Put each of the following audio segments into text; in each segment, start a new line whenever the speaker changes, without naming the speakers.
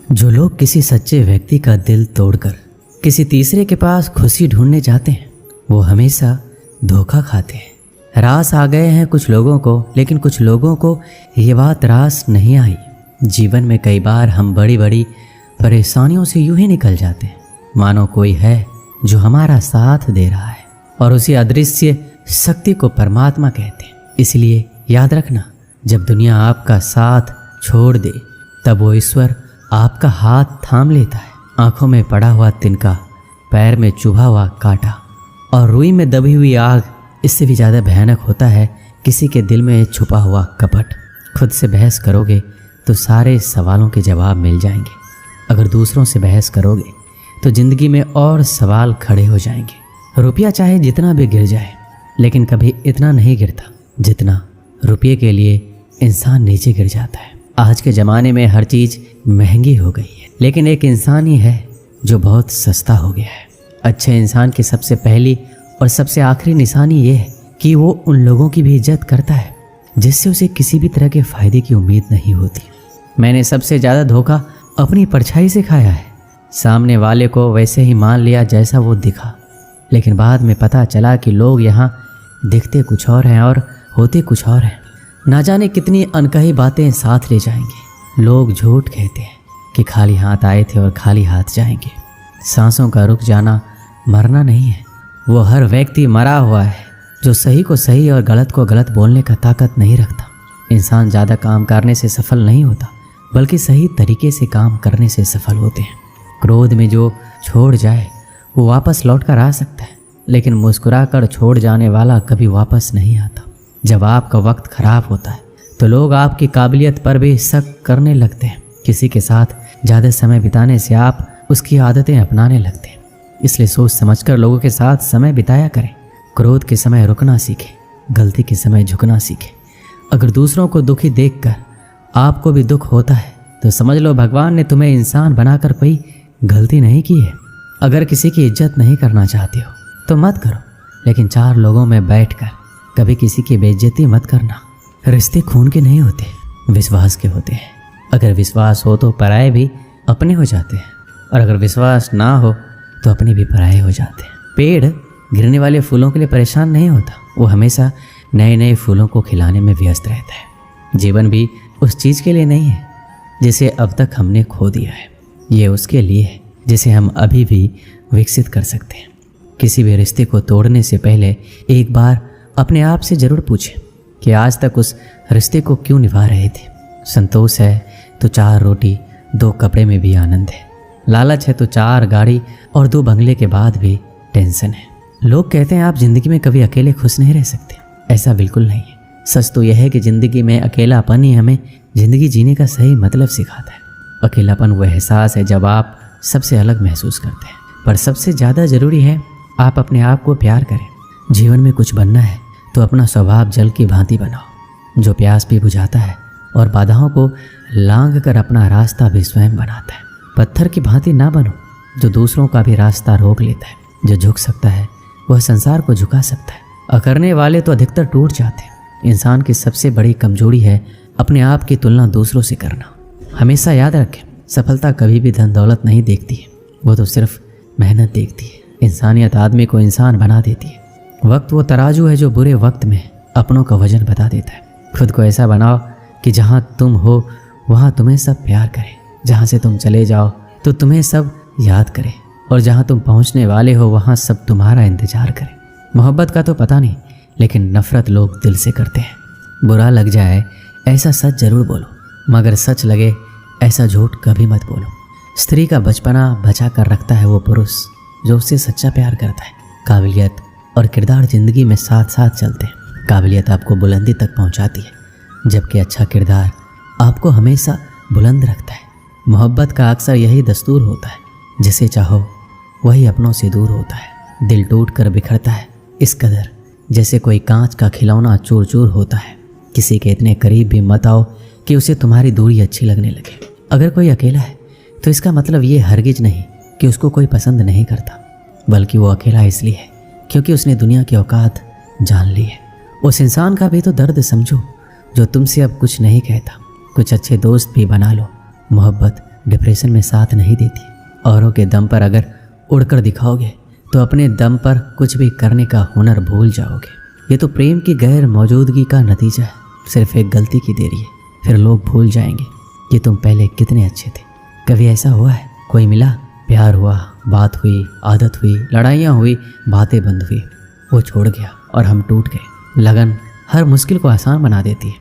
जो लोग किसी सच्चे व्यक्ति का दिल तोड़कर किसी तीसरे के पास खुशी ढूंढने जाते हैं वो हमेशा धोखा खाते हैं। रास आ गए हैं कुछ लोगों को, लेकिन कुछ लोगों को ये बात रास नहीं आई। जीवन में कई बार हम बड़ी बड़ी परेशानियों से यूं ही निकल जाते हैं मानो कोई है जो हमारा साथ दे रहा है, और उसी अदृश्य शक्ति को परमात्मा कहते हैं। इसलिए याद रखना, जब दुनिया आपका साथ छोड़ दे तब वो ईश्वर आपका हाथ थाम लेता है। आंखों में पड़ा हुआ तिनका, पैर में चुभा हुआ कांटा और रुई में दबी हुई आग, इससे भी ज़्यादा भयानक होता है किसी के दिल में छुपा हुआ कपट। खुद से बहस करोगे तो सारे सवालों के जवाब मिल जाएंगे। अगर दूसरों से बहस करोगे तो ज़िंदगी में और सवाल खड़े हो जाएंगे। रुपया चाहे जितना भी गिर जाए, लेकिन कभी इतना नहीं गिरता जितना रुपये के लिए इंसान नीचे गिर जाता है। आज के ज़माने में हर चीज़ महंगी हो गई है, लेकिन एक इंसान ही है जो बहुत सस्ता हो गया है। अच्छे इंसान की सबसे पहली और सबसे आखिरी निशानी ये है कि वो उन लोगों की भी इज्जत करता है जिससे उसे किसी भी तरह के फ़ायदे की उम्मीद नहीं होती। मैंने सबसे ज़्यादा धोखा अपनी परछाई से खाया है। सामने वाले को वैसे ही मान लिया जैसा वो दिखा, लेकिन बाद में पता चला कि लोग यहाँ दिखते कुछ और हैं और होते कुछ और हैं। ना जाने कितनी अनकही बातें साथ ले जाएंगे। लोग झूठ कहते हैं कि खाली हाथ आए थे और खाली हाथ जाएंगे। सांसों का रुक जाना मरना नहीं है, वो हर व्यक्ति मरा हुआ है जो सही को सही और गलत को गलत बोलने का ताकत नहीं रखता। इंसान ज़्यादा काम करने से सफल नहीं होता, बल्कि सही तरीके से काम करने से सफल होते हैं। क्रोध में जो छोड़ जाए वो वापस लौट कर आ सकता है, लेकिन मुस्कुरा कर छोड़ जाने वाला कभी वापस नहीं आता। जब आपका वक्त खराब होता है तो लोग आपकी काबिलियत पर भी शक करने लगते हैं। किसी के साथ ज़्यादा समय बिताने से आप उसकी आदतें अपनाने लगते हैं। इसलिए सोच समझकर लोगों के साथ समय बिताया करें। क्रोध के समय रुकना सीखें, गलती के समय झुकना सीखें। अगर दूसरों को दुखी देखकर आपको भी दुख होता है तो समझ लो भगवान ने तुम्हें इंसान बनाकर कोई गलती नहीं की है। अगर किसी की इज्जत नहीं करना चाहते हो तो मत करो, लेकिन चार लोगों में बैठकर कभी किसी की बेइज्जती मत करना। रिश्ते खून के नहीं होते, विश्वास के होते हैं। अगर विश्वास हो तो पराये भी अपने हो जाते हैं, और अगर विश्वास ना हो तो अपने भी पराये हो जाते हैं। पेड़ गिरने वाले फूलों के लिए परेशान नहीं होता, वो हमेशा नए नए फूलों को खिलाने में व्यस्त रहता है। जीवन भी उस चीज़ के लिए नहीं है जिसे अब तक हमने खो दिया है, ये उसके लिए है जिसे हम अभी भी विकसित कर सकते हैं। किसी भी रिश्ते को तोड़ने से पहले एक बार अपने आप से ज़रूर पूछें कि आज तक उस रिश्ते को क्यों निभा रहे थे। संतोष है तो 4 रोटी 2 कपड़े में भी आनंद है। लालच है तो 4 गाड़ी और 2 बंगले के बाद भी टेंशन है। लोग कहते हैं आप ज़िंदगी में कभी अकेले खुश नहीं रह सकते। ऐसा बिल्कुल नहीं है। सच तो यह है कि ज़िंदगी में अकेलापन ही हमें ज़िंदगी जीने का सही मतलब सिखाता है। अकेलापन वह एहसास है जब आप सबसे अलग महसूस करते हैं, पर सबसे ज़्यादा ज़रूरी है आप अपने आप को प्यार करें। जीवन में कुछ बनना है तो अपना स्वभाव जल की भांति बनाओ, जो प्यास भी बुझाता है और बाधाओं को लांघ कर अपना रास्ता भी स्वयं बनाता है। पत्थर की भांति ना बनो जो दूसरों का भी रास्ता रोक लेता है। जो झुक सकता है वह संसार को झुका सकता है। अकड़ने वाले तो अधिकतर टूट जाते हैं। इंसान की सबसे बड़ी कमजोरी है अपने आप की तुलना दूसरों से करना। हमेशा याद रखें, सफलता कभी भी धन दौलत नहीं देखती है, वो तो सिर्फ मेहनत देखती है। इंसानियत आदमी को इंसान बना देती है। वक्त वो तराजू है जो बुरे वक्त में अपनों का वजन बता देता है। खुद को ऐसा बनाओ कि जहाँ तुम हो वहाँ तुम्हें सब प्यार करें, जहाँ से तुम चले जाओ तो तुम्हें सब याद करें, और जहाँ तुम पहुँचने वाले हो वहाँ सब तुम्हारा इंतजार करें। मोहब्बत का तो पता नहीं, लेकिन नफ़रत लोग दिल से करते हैं। बुरा लग जाए ऐसा सच ज़रूर बोलो, मगर सच लगे ऐसा झूठ कभी मत बोलो। स्त्री का बचपना बचा कर रखता है वो पुरुष जो उससे सच्चा प्यार करता है। काबिलियत और किरदार ज़िंदगी में साथ साथ चलते हैं। काबिलियत आपको बुलंदी तक पहुंचाती है, जबकि अच्छा किरदार आपको हमेशा बुलंद रखता है। मोहब्बत का अक्सर यही दस्तूर होता है, जिसे चाहो वही अपनों से दूर होता है। दिल टूट कर बिखरता है इस कदर जैसे कोई कांच का खिलौना चूर चूर होता है। किसी के इतने करीब भी मत आओ कि उसे तुम्हारी दूरी अच्छी लगने लगे। अगर कोई अकेला है तो इसका मतलब ये हरगिज नहीं कि उसको कोई पसंद नहीं करता, बल्कि वो अकेला इसलिए है क्योंकि उसने दुनिया की औकात जान ली है। उस इंसान का भी तो दर्द समझो जो तुमसे अब कुछ नहीं कहता। कुछ अच्छे दोस्त भी बना लो। मोहब्बत डिप्रेशन में साथ नहीं देती। औरों के दम पर अगर उड़कर दिखाओगे तो अपने दम पर कुछ भी करने का हुनर भूल जाओगे। ये तो प्रेम की गैर मौजूदगी का नतीजा है। सिर्फ एक गलती की देरी है, फिर लोग भूल जाएंगे कि तुम पहले कितने अच्छे थे। कभी ऐसा हुआ है, कोई मिला, प्यार हुआ, बात हुई, आदत हुई, लड़ाइयाँ हुई, बातें बंद हुई, वो छोड़ गया और हम टूट गए। लगन हर मुश्किल को आसान बना देती है।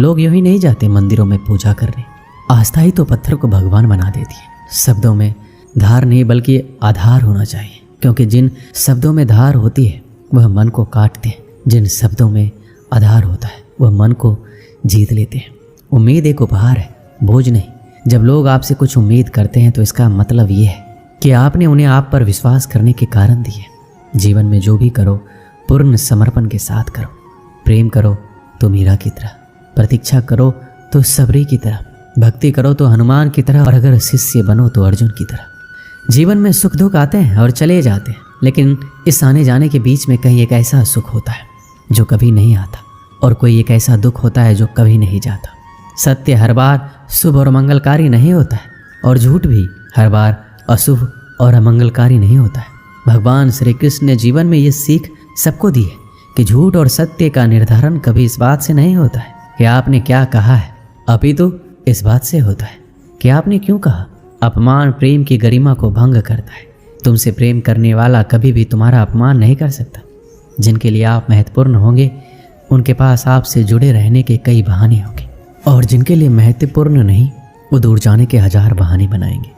लोग यूं ही नहीं जाते मंदिरों में पूजा करने। आस्था ही तो पत्थर को भगवान बना देती है। शब्दों में धार नहीं बल्कि आधार होना चाहिए, क्योंकि जिन शब्दों में धार होती है वह मन को काटते हैं, जिन शब्दों में आधार होता है वह मन को जीत लेते हैं। उम्मीद एक उपहार है, बोझ नहीं। जब लोग आपसे कुछ उम्मीद करते हैं तो इसका मतलब ये है कि आपने उन्हें आप पर विश्वास करने के कारण दिए। जीवन में जो भी करो पूर्ण समर्पण के साथ करो। प्रेम करो तो मीरा की तरह, प्रतीक्षा करो तो सबरी की तरह, भक्ति करो तो हनुमान की तरह, और अगर शिष्य बनो तो अर्जुन की तरह। जीवन में सुख दुख आते हैं और चले जाते हैं, लेकिन इस आने जाने के बीच में कहीं एक ऐसा सुख होता है जो कभी नहीं आता, और कोई एक ऐसा दुख होता है जो कभी नहीं जाता। सत्य हर बार शुभ और मंगलकारी नहीं होता है, और झूठ भी हर बार अशुभ और अमंगलकारी नहीं होता है। भगवान श्री कृष्ण ने जीवन में ये सीख सबको दी है कि झूठ और सत्य का निर्धारण कभी इस बात से नहीं होता है कि आपने क्या कहा है, अपितु इस बात से होता है कि आपने क्यों कहा। अपमान प्रेम की गरिमा को भंग करता है। तुमसे प्रेम करने वाला कभी भी तुम्हारा अपमान नहीं कर सकता। जिनके लिए आप महत्वपूर्ण होंगे उनके पास आपसे जुड़े रहने के कई बहाने होंगे, और जिनके लिए महत्वपूर्ण नहीं वो दूर जाने के हजार बहाने बनाएंगे।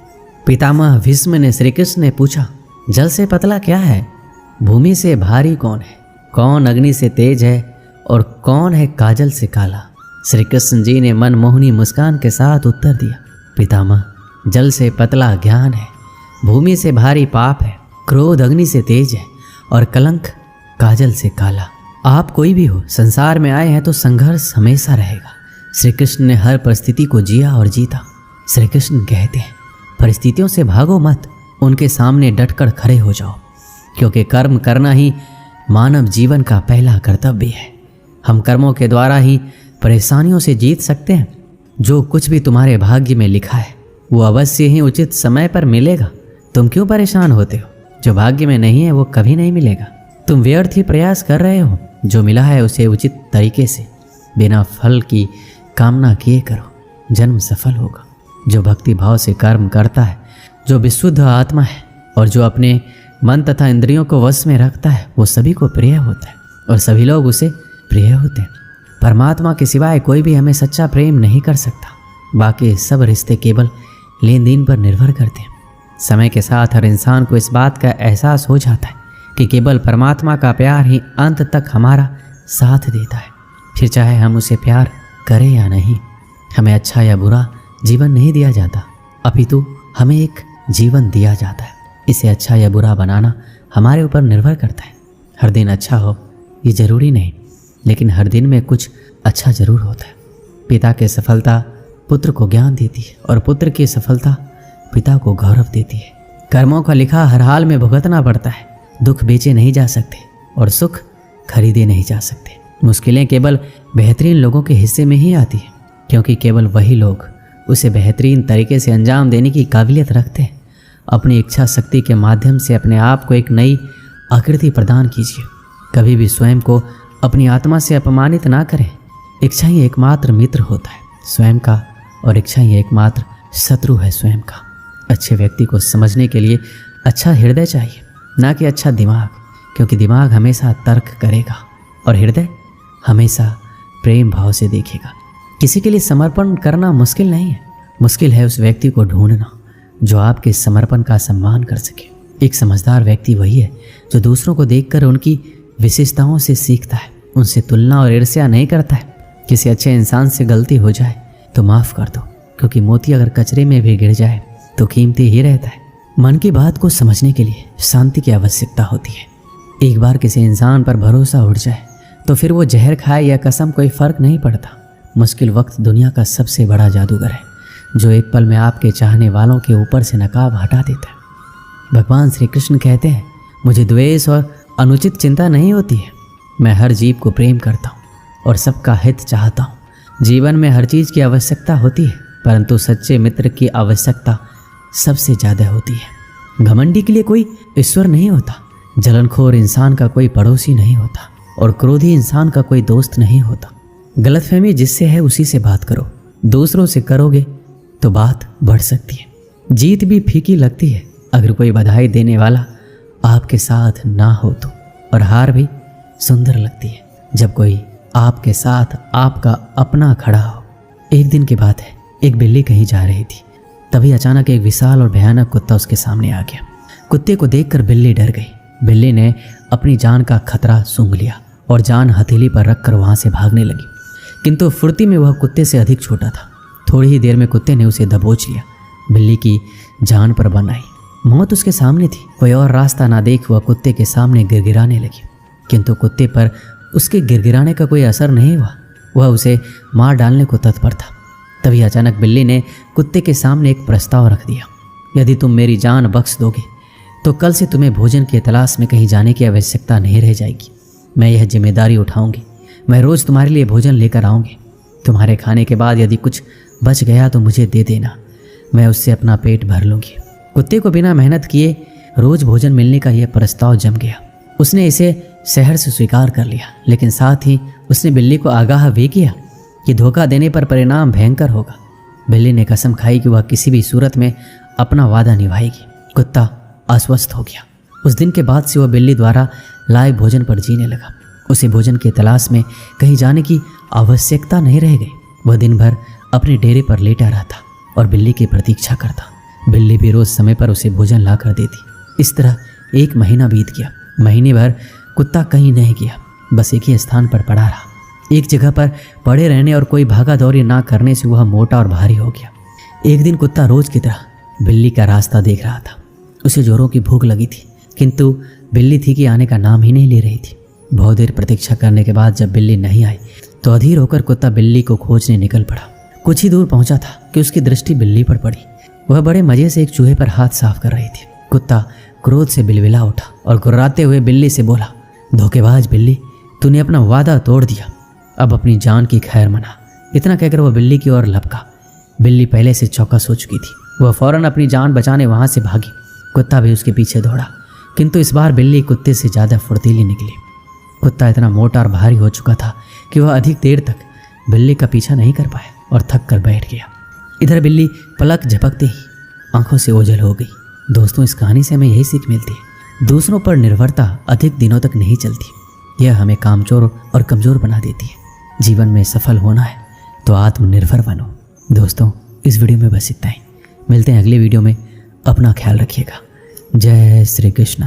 पितामह भीष्म ने श्री कृष्ण ने पूछा, जल से पतला क्या है, भूमि से भारी कौन है, कौन अग्नि से तेज है और कौन है काजल से काला। श्री कृष्ण जी ने मनमोहनी मुस्कान के साथ उत्तर दिया, पितामह जल से पतला ज्ञान है, भूमि से भारी पाप है, क्रोध अग्नि से तेज है और कलंक काजल से काला। आप कोई भी हो, संसार में आए हैं तो संघर्ष हमेशा रहेगा। श्री कृष्ण ने हर परिस्थिति को जिया और जीता। श्री कृष्ण कहते हैं, परिस्थितियों से भागो मत, उनके सामने डटकर खड़े हो जाओ, क्योंकि कर्म करना ही मानव जीवन का पहला कर्तव्य है। हम कर्मों के द्वारा ही परेशानियों से जीत सकते हैं। जो कुछ भी तुम्हारे भाग्य में लिखा है वो अवश्य ही उचित समय पर मिलेगा। तुम क्यों परेशान होते हो? जो भाग्य में नहीं है वो कभी नहीं मिलेगा। तुम व्यर्थ ही प्रयास कर रहे हो। जो मिला है उसे उचित तरीके से बिना फल की कामना किए करो, जन्म सफल होगा। जो भक्ति भाव से कर्म करता है, जो विशुद्ध आत्मा है और जो अपने मन तथा इंद्रियों को वश में रखता है, वो सभी को प्रिय होता है और सभी लोग उसे प्रिय होते हैं। परमात्मा के सिवाय कोई भी हमें सच्चा प्रेम नहीं कर सकता। बाकी सब रिश्ते केवल लेन देन पर निर्भर करते हैं। समय के साथ हर इंसान को इस बात का एहसास हो जाता है कि केवल परमात्मा का प्यार ही अंत तक हमारा साथ देता है। फिर चाहे हम उसे प्यार करें या नहीं, हमें अच्छा या बुरा जीवन नहीं दिया जाता, अपितु हमें एक जीवन दिया जाता है। इसे अच्छा या बुरा बनाना हमारे ऊपर निर्भर करता है। हर दिन अच्छा हो ये जरूरी नहीं, लेकिन हर दिन में कुछ अच्छा जरूर होता है। पिता की सफलता पुत्र को ज्ञान देती है और पुत्र की सफलता पिता को गौरव देती है। कर्मों का लिखा हर हाल में भुगतना पड़ता है। दुख बेचे नहीं जा सकते और सुख खरीदे नहीं जा सकते। मुश्किलें केवल बेहतरीन लोगों के हिस्से में ही आती है, क्योंकि केवल वही लोग उसे बेहतरीन तरीके से अंजाम देने की काबिलियत रखते हैं। अपनी इच्छा शक्ति के माध्यम से अपने आप को एक नई आकृति प्रदान कीजिए। कभी भी स्वयं को अपनी आत्मा से अपमानित ना करें। इच्छा ही एकमात्र मित्र होता है स्वयं का, और इच्छा ही एकमात्र शत्रु है स्वयं का। अच्छे व्यक्ति को समझने के लिए अच्छा हृदय चाहिए, ना कि अच्छा दिमाग, क्योंकि दिमाग हमेशा तर्क करेगा और हृदय हमेशा प्रेम भाव से देखेगा। किसी के लिए समर्पण करना मुश्किल नहीं है, मुश्किल है उस व्यक्ति को ढूंढना जो आपके समर्पण का सम्मान कर सके। एक समझदार व्यक्ति वही है जो दूसरों को देखकर उनकी विशेषताओं से सीखता है, उनसे तुलना और ईर्ष्या नहीं करता है। किसी अच्छे इंसान से गलती हो जाए तो माफ़ कर दो, क्योंकि मोती अगर कचरे में भी गिर जाए तो कीमती ही रहता है। मन की बात को समझने के लिए शांति की आवश्यकता होती है। एक बार किसी इंसान पर भरोसा उठ जाए तो फिर वो जहर खाए या कसम कोई फ़र्क नहीं पड़ता। मुश्किल वक्त दुनिया का सबसे बड़ा जादूगर है, जो एक पल में आपके चाहने वालों के ऊपर से नकाब हटा देता है। भगवान श्री कृष्ण कहते हैं, मुझे द्वेष और अनुचित चिंता नहीं होती है। मैं हर जीव को प्रेम करता हूँ और सबका हित चाहता हूँ। जीवन में हर चीज़ की आवश्यकता होती है, परंतु सच्चे मित्र की आवश्यकता सबसे ज़्यादा होती है। घमंडी के लिए कोई ईश्वर नहीं होता, जलनखोर इंसान का कोई पड़ोसी नहीं होता और क्रोधी इंसान का कोई दोस्त नहीं होता। गलतफहमी जिससे है उसी से बात करो, दूसरों से करोगे तो बात बढ़ सकती है। जीत भी फीकी लगती है अगर कोई बधाई देने वाला आपके साथ ना हो तो, और हार भी सुंदर लगती है जब कोई आपके साथ आपका अपना खड़ा हो। एक दिन की बात है, एक बिल्ली कहीं जा रही थी, तभी अचानक एक विशाल और भयानक कुत्ता उसके सामने आ गया। कुत्ते को देखकर बिल्ली डर गई। बिल्ली ने अपनी जान का खतरा सूंघ लिया और जान हथेली पर रखकर वहां से भागने लगी, किंतु फुर्ती में वह कुत्ते से अधिक छोटा था। थोड़ी ही देर में कुत्ते ने उसे दबोच लिया। बिल्ली की जान पर बन आई, मौत उसके सामने थी। कोई और रास्ता ना देख वह कुत्ते के सामने गिड़गिड़ाने लगी, किंतु कुत्ते पर उसके गिड़गिड़ाने का कोई असर नहीं हुआ। वह उसे मार डालने को तत्पर था। तभी अचानक बिल्ली ने कुत्ते के सामने एक प्रस्ताव रख दिया, यदि तुम मेरी जान बख्श दोगे तो कल से तुम्हें भोजन की तलाश में कहीं जाने की आवश्यकता नहीं रह जाएगी। मैं यह जिम्मेदारी उठाऊंगी, मैं रोज़ तुम्हारे लिए भोजन लेकर आऊँगी। तुम्हारे खाने के बाद यदि कुछ बच गया तो मुझे दे देना, मैं उससे अपना पेट भर लूँगी। कुत्ते को बिना मेहनत किए रोज़ भोजन मिलने का यह प्रस्ताव जम गया। उसने इसे शहर से स्वीकार कर लिया, लेकिन साथ ही उसने बिल्ली को आगाह भी किया कि धोखा देने पर परिणाम भयंकर होगा। बिल्ली ने कसम खाई कि वह किसी भी सूरत में अपना वादा निभाएगी। कुत्ता आश्वस्त हो गया। उस दिन के बाद से वह बिल्ली द्वारा लाए भोजन पर जीने लगा। उसे भोजन की तलाश में कहीं जाने की आवश्यकता नहीं रह गई। वह दिन भर अपने डेरे पर लेटा रहता और बिल्ली की प्रतीक्षा करता। बिल्ली भी रोज़ समय पर उसे भोजन ला कर देती। इस तरह 1 महीना बीत गया। महीने भर कुत्ता कहीं नहीं गया, बस एक ही स्थान पर पड़ा रहा। एक जगह पर पड़े रहने और कोई भागा दौड़ी ना करने से वह मोटा और भारी हो गया। एक दिन कुत्ता रोज की तरह बिल्ली का रास्ता देख रहा था। उसे जोरों की भूख लगी थी, किंतु बिल्ली थी कि आने का नाम ही नहीं ले रही थी। बहुत देर प्रतीक्षा करने के बाद जब बिल्ली नहीं आई तो अधीर होकर कुत्ता बिल्ली को खोजने निकल पड़ा। कुछ ही दूर पहुंचा था कि उसकी दृष्टि बिल्ली पर पड़ी। वह बड़े मजे से एक चूहे पर हाथ साफ कर रही थी। कुत्ता क्रोध से बिलबिला उठा और गुर्राते हुए बिल्ली से बोला, धोखेबाज बिल्ली, तूने अपना वादा तोड़ दिया, अब अपनी जान की खैर मना। इतना कहकर वह बिल्ली की ओर लपका। बिल्ली पहले से चौकस हो चुकी थी। वह फौरन अपनी जान बचाने वहां से भागी। कुत्ता भी उसके पीछे दौड़ा, किंतु इस बार बिल्ली कुत्ते से ज़्यादा फुर्तीली निकली। कुत्ता इतना मोटा और भारी हो चुका था कि वह अधिक देर तक बिल्ली का पीछा नहीं कर पाया और थक कर बैठ गया। इधर बिल्ली पलक झपकते ही आंखों से ओझल हो गई। दोस्तों, इस कहानी से हमें यही सीख मिलती है, दूसरों पर निर्भरता अधिक दिनों तक नहीं चलती। यह हमें कामचोर और कमज़ोर बना देती है। जीवन में सफल होना है तो आत्मनिर्भर बनो। दोस्तों, इस वीडियो में बस इतना ही। मिलते हैं अगले वीडियो में। अपना ख्याल रखिएगा। जय श्री कृष्ण।